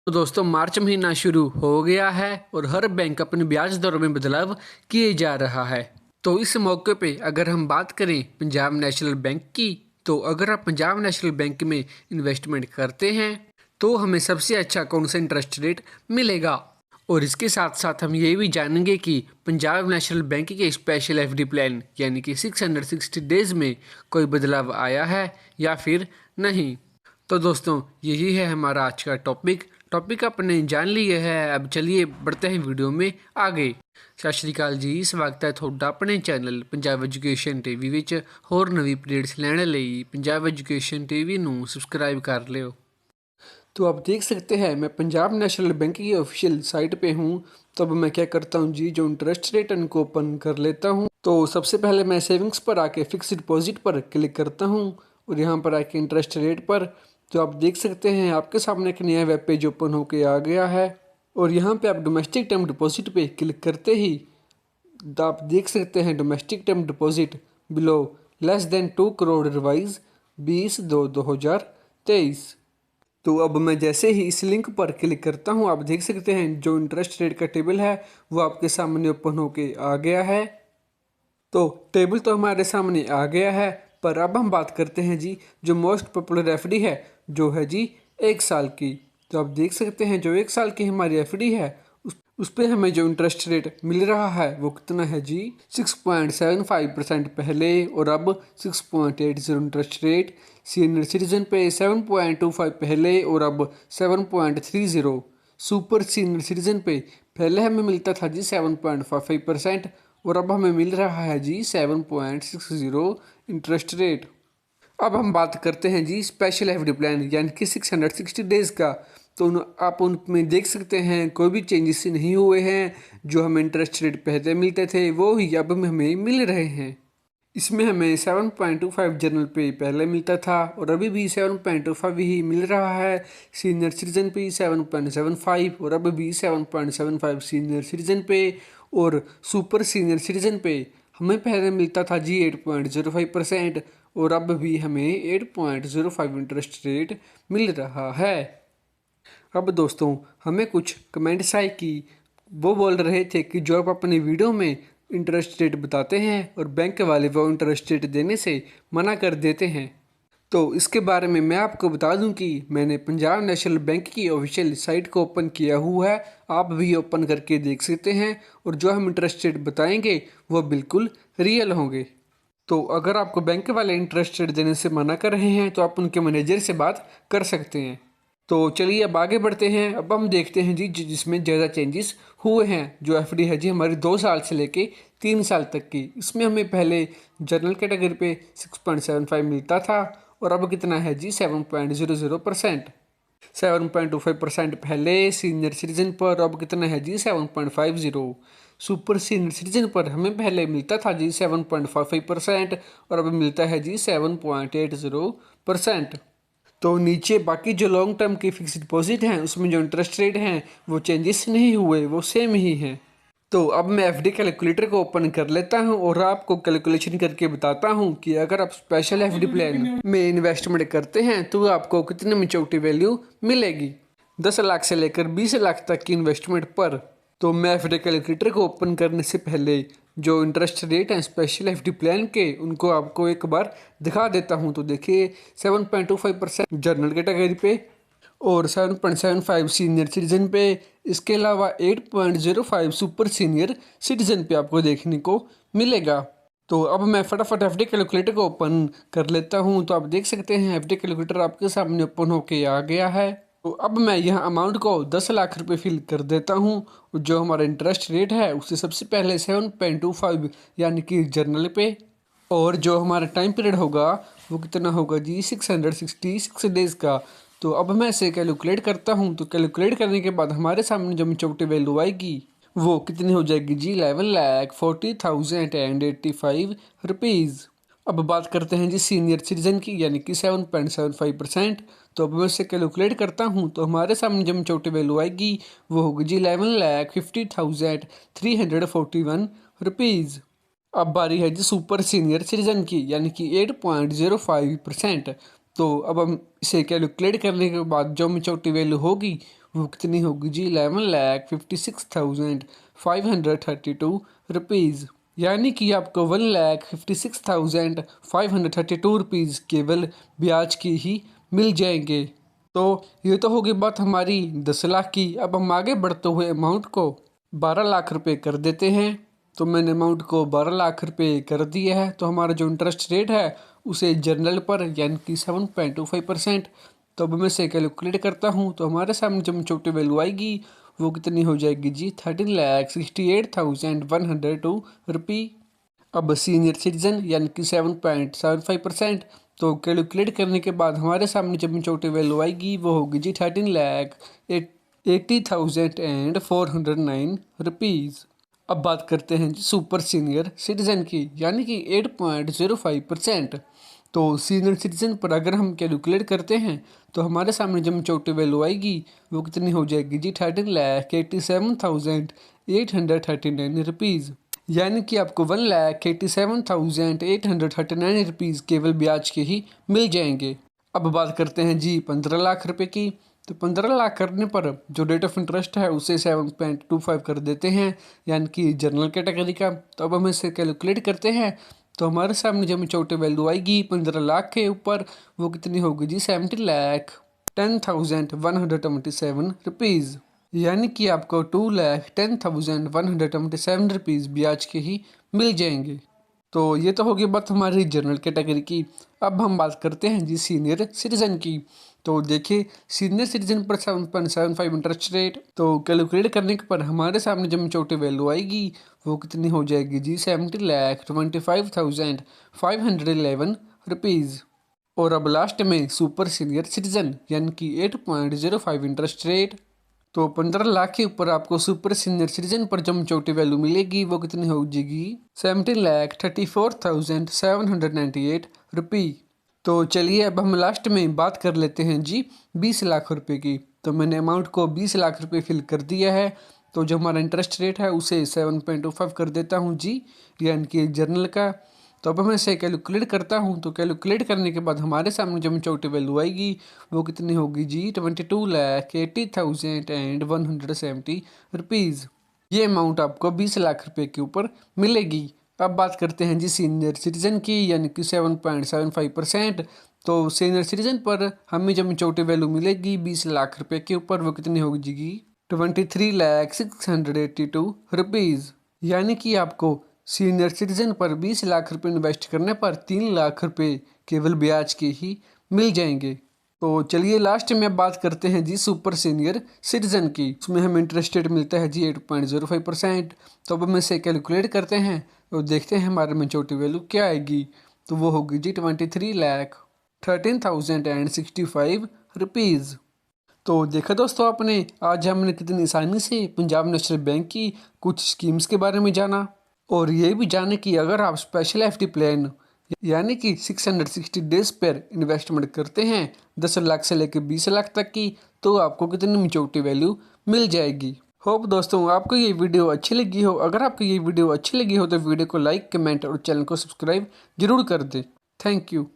तो दोस्तों मार्च महीना शुरू हो गया है और हर बैंक अपने ब्याज दरों में बदलाव किए जा रहा है। तो इस मौके पे अगर हम बात करें पंजाब नेशनल बैंक की, तो अगर आप पंजाब नेशनल बैंक में इन्वेस्टमेंट करते हैं तो हमें सबसे अच्छा कौन सा इंटरेस्ट रेट मिलेगा। और इसके साथ साथ हम ये भी जानेंगे कि पंजाब नेशनल बैंक के स्पेशल एफडी प्लान यानी कि 660 डेज में कोई बदलाव आया है या फिर नहीं। तो दोस्तों यही है हमारा आज का टॉपिक आपने जान लिया है। अब चलिए बढ़ते हैं वीडियो में आगे। सत श्री अकाल जी, स्वागत है ਤੁਹਾਡਾ अपने चैनल पंजाब एजुकेशन टीवी ਵਿੱਚ। ਹੋਰ ਨਵੀਂ ਅਪਡੇਟਸ ਲੈਣ ਲਈ पंजाब एजुकेशन टीवी ਨੂੰ सब्सक्राइब कर लियो। तो आप देख सकते हैं मैं पंजाब नेशनल बैंक की ऑफिशियल साइट पे हूँ। तो अब मैं क्या करता हूँ जी, जो इंटरेस्ट रेट उनको ओपन कर लेता हूँ। तो सबसे पहले मैं सेविंग्स पर आके फिक्स डिपॉजिट पर क्लिक करता हूँ और यहाँ पर आके इंटरेस्ट रेट पर। तो आप देख सकते हैं आपके सामने एक नया वेब पेज ओपन होके आ गया है और यहाँ पे आप डोमेस्टिक टर्म डिपॉजिट पे क्लिक करते ही तो आप देख सकते हैं domestic term deposit below less than 2 crore revise 20/2/2023। तो अब मैं जैसे ही इस लिंक पर क्लिक करता हूँ आप देख सकते हैं जो इंटरेस्ट रेट का टेबल है वो आपके सामने ओपन होके आ गया है। तो टेबल तो हमारे सामने आ गया है, पर अब हम बात करते हैं जी जो मोस्ट पॉपुलर एफडी है जो है जी 1 साल की। तो आप देख सकते हैं जो 1 साल की हमारी एफडी है उस पे हमें जो इंटरेस्ट रेट मिल रहा है वो कितना है जी 6.75% पहले और अब 6.80 इंटरेस्ट रेट। सीनियर सिटीजन पे 7.25 पहले और अब 7.30। सुपर सीनियर सिटीजन पे पहले हमें मिलता था जी 7.55% और अब हमें मिल रहा है जी 7.60 इंटरेस्ट रेट। अब हम बात करते हैं जी स्पेशल एफडी प्लान यानी कि 660 डेज़ का। तो आप उनमें देख सकते हैं कोई भी चेंजेस नहीं हुए हैं। जो हमें इंटरेस्ट रेट पहले मिलते थे वो ही अब हमें मिल रहे हैं। इसमें हमें 7.25 जनरल पे पहले मिलता था और अभी भी 7.25 ही मिल रहा है। सीनियर सिटीजन पे 7.75 और अब भी 7.75 सीनियर सिटीजन पे। और सुपर सीनियर सिटीजन पे हमें पहले मिलता था जी 8.05% और अब भी हमें 8.05 इंटरेस्ट रेट मिल रहा है। अब दोस्तों हमें कुछ कमेंट्स आए कि वो बोल रहे थे कि जो आप अपनी वीडियो में इंटरेस्ट रेट बताते हैं और बैंक वाले वो इंटरेस्ट रेट देने से मना कर देते हैं। तो इसके बारे में मैं आपको बता दूं कि मैंने पंजाब नेशनल बैंक की ऑफिशियल साइट को ओपन किया हुआ है, आप भी ओपन करके देख सकते हैं और जो हम इंटरेस्ट रेट बताएंगे वो बिल्कुल रियल होंगे। तो अगर आपको बैंक वाले इंटरेस्ट रेट देने से मना कर रहे हैं तो आप उनके मैनेजर से बात कर सकते हैं। तो चलिए अब आगे बढ़ते हैं। अब हम देखते हैं जी जिसमें ज़्यादा चेंजेस हुए हैं। जो एफडी है जी हमारी 2 साल से लेके 3 साल तक की, इसमें हमें पहले जनरल कैटेगरी पे 6.75 मिलता था और अब कितना है जी 7.00%। 7.25% पहले सीनियर सिटीजन पर, अब कितना है जी 7.50। सुपर सीनियर सिटीजन पर हमें पहले मिलता था जी 7.55% और अब मिलता है जी 7.80%। तो नीचे बाकी जो लॉन्ग टर्म की फिक्स डिपॉजिट हैं उसमें जो इंटरेस्ट रेट हैं वो चेंजेस नहीं हुए, वो सेम ही हैं। तो अब मैं एफडी कैलकुलेटर को ओपन कर लेता हूं और आपको कैलकुलेशन करके बताता हूं कि अगर आप स्पेशल एफडी प्लान में इन्वेस्टमेंट करते हैं तो आपको कितनी मैच्योरिटी वैल्यू मिलेगी 10 लाख से लेकर 20 लाख तक की इन्वेस्टमेंट पर। तो मैं एफडी कैलकुलेटर को ओपन करने से पहले जो इंटरेस्ट रेट हैं स्पेशल एफडी प्लान के उनको आपको एक बार दिखा देता हूं। तो देखिए 7.25% जनरल कैटेगरी पे और 7.75 सीनियर सिटीजन पे, इसके अलावा 8.05 सुपर सीनियर सिटीजन पे आपको देखने को मिलेगा। तो अब मैं फटाफट एफडी कैलकुलेटर को ओपन कर लेता हूं। तो आप देख सकते हैं एफडी कैलकुलेटर आपके सामने ओपन होके आ गया है। तो अब मैं यह अमाउंट को 10 लाख रुपए फिल कर देता हूं। जो हमारा इंटरेस्ट रेट है उससे सबसे पहले 7.25 यानी कि जनरल पे, और जो हमारा टाइम पीरियड होगा वो कितना होगा जी 666 डेज़ का। तो अब मैं इसे कैलकुलेट करता हूँ। तो कैलकुलेट करने के बाद हमारे सामने जो मैच्योरिटी वैल्यू आएगी वो कितनी हो जाएगी जी 11,40,085 रुपीज़। अब बात करते हैं जी सीनियर सिटीजन की यानी कि 7.75%। तो अब मैं इसे कैलकुलेट करता हूँ तो हमारे सामने जो मैच्योरिटी वैल्यू आएगी वो होगी जी 11,50,341 रुपीज़। अब बारी है जी सुपर सीनियर सिटीजन की यानी कि 8.05%। तो अब हम इसे कैलकुलेट करने के बाद जो मैच्योरिटी वैल्यू होगी वो कितनी होगी जी 11,56,532 रुपीज़। यानी कि आपको 1,56,532 रुपीज़ केवल ब्याज की ही मिल जाएंगे। तो ये तो होगी बात हमारी 10 लाख की। अब हम आगे बढ़ते हुए अमाउंट को 12 लाख रुपए कर देते हैं। तो मैंने अमाउंट को 12 लाख रुपए कर दिया है। तो हमारा जो इंटरेस्ट रेट है उसे जनरल पर यानी कि 7.25%। तो अब मैं इसे कैलकुलेट करता हूँ तो हमारे सामने जब छोटी वैल्यू आएगी वो कितनी हो जाएगी जी 13,68,102 रुपी। अब सीनियर सिटीजन यानी कि 7.75%। तो कैलकुलेट करने के बाद हमारे सामने जब छोटी वैल्यू आएगी वो होगी जी 13,80,409 रुपीज़। अब बात करते हैं जी सुपर सीनियर सिटीजन की यानी कि 8.05%। तो सीनियर सिटीजन पर अगर हम कैलकुलेट करते हैं तो हमारे सामने जब छोटी वैल्यू आएगी वो कितनी हो जाएगी जी 13,87,839 रुपीज़। यानी कि आपको 1,87,839 रुपीज़ केवल ब्याज के ही मिल जाएंगे। अब बात करते हैं जी 15 लाख रुपए की। तो 15 लाख करने पर जो रेट ऑफ इंटरेस्ट है उसे 7.25 कर देते हैं यानी कि जनरल कैटेगरी का। तो अब हम इसे कैलकुलेट करते हैं तो हमारे सामने जब छोटी वैल्यू आएगी 15 लाख के ऊपर वो कितनी होगी जी 70,10,127 रुपीज़। यानी कि आपको 2,10,127 रुपीज़ ब्याज के ही मिल जाएंगे। तो ये तो होगी बात हमारी जनरल कैटेगरी की। अब हम बात करते हैं जी सीनियर सिटीजन की। तो देखिए सीनियर सिटीजन पर 7.75 इंटरेस्ट रेट। तो कैलकुलेट करने के पर हमारे सामने जब छोटी वैल्यू आएगी वो कितनी हो जाएगी जी 70,25,511 रुपीज़। और अब लास्ट में सुपर सीनियर सिटीजन यानी कि 8.05 इंटरेस्ट रेट। तो 15 लाख के ऊपर आपको सुपर सीनियर सिटीजन पर जब चौटी वैल्यू मिलेगी वो कितनी हो जाएगी 17,34,798 रुपी। तो चलिए अब हम लास्ट में बात कर लेते हैं जी 20 लाख रुपए की। तो मैंने अमाउंट को 20 लाख रुपए फिल कर दिया है। तो जो हमारा इंटरेस्ट रेट है उसे 7.25 कर देता हूँ जी यानी कि जर्नल का। तो अब मैं इसे कैलकुलेट करता हूँ तो कैलकुलेट करने के बाद हमारे सामने जब छोटी वैल्यू आएगी वो कितनी होगी जी 22,80,170 रुपीज़। ये अमाउंट आपको 20 लाख रुपए के ऊपर मिलेगी। अब बात करते हैं जी सीनियर सिटीजन की यानी कि 7.75%। तो सीनियर सिटीजन पर हमें जब छोटी वैल्यू मिलेगी 20 लाख रुपए के ऊपर वो कितनी होगी जी 23,682 रुपीज़। यानी कि आपको सीनियर सिटीजन पर 20 लाख रुपए इन्वेस्ट करने पर 3 लाख रुपए केवल ब्याज के ही मिल जाएंगे। तो चलिए लास्ट में बात करते हैं जी सुपर सीनियर सिटीजन की। उसमें हमें इंटरेस्ट रेट मिलता है जी 8.05%। तो अब हम इसे कैलकुलेट करते हैं और देखते हैं हमारे मेच्योरिटी वैल्यू क्या आएगी। तो वो होगी जी 23,13,065 रुपीज़। तो देखा दोस्तों आपने आज हमने कितनी आसानी से पंजाब नेशनल बैंक की कुछ स्कीम्स के बारे में जाना और ये भी जाने कि अगर आप स्पेशल एफडी प्लान यानी कि 660 डेज पर इन्वेस्टमेंट करते हैं 10 लाख से लेकर 20 लाख तक की तो आपको कितनी मेच्योरिटी वैल्यू मिल जाएगी। होप दोस्तों आपको ये वीडियो अच्छी लगी हो। अगर आपको ये वीडियो अच्छी लगी हो तो वीडियो को लाइक कमेंट और चैनल को सब्सक्राइब जरूर कर दें। Thank you.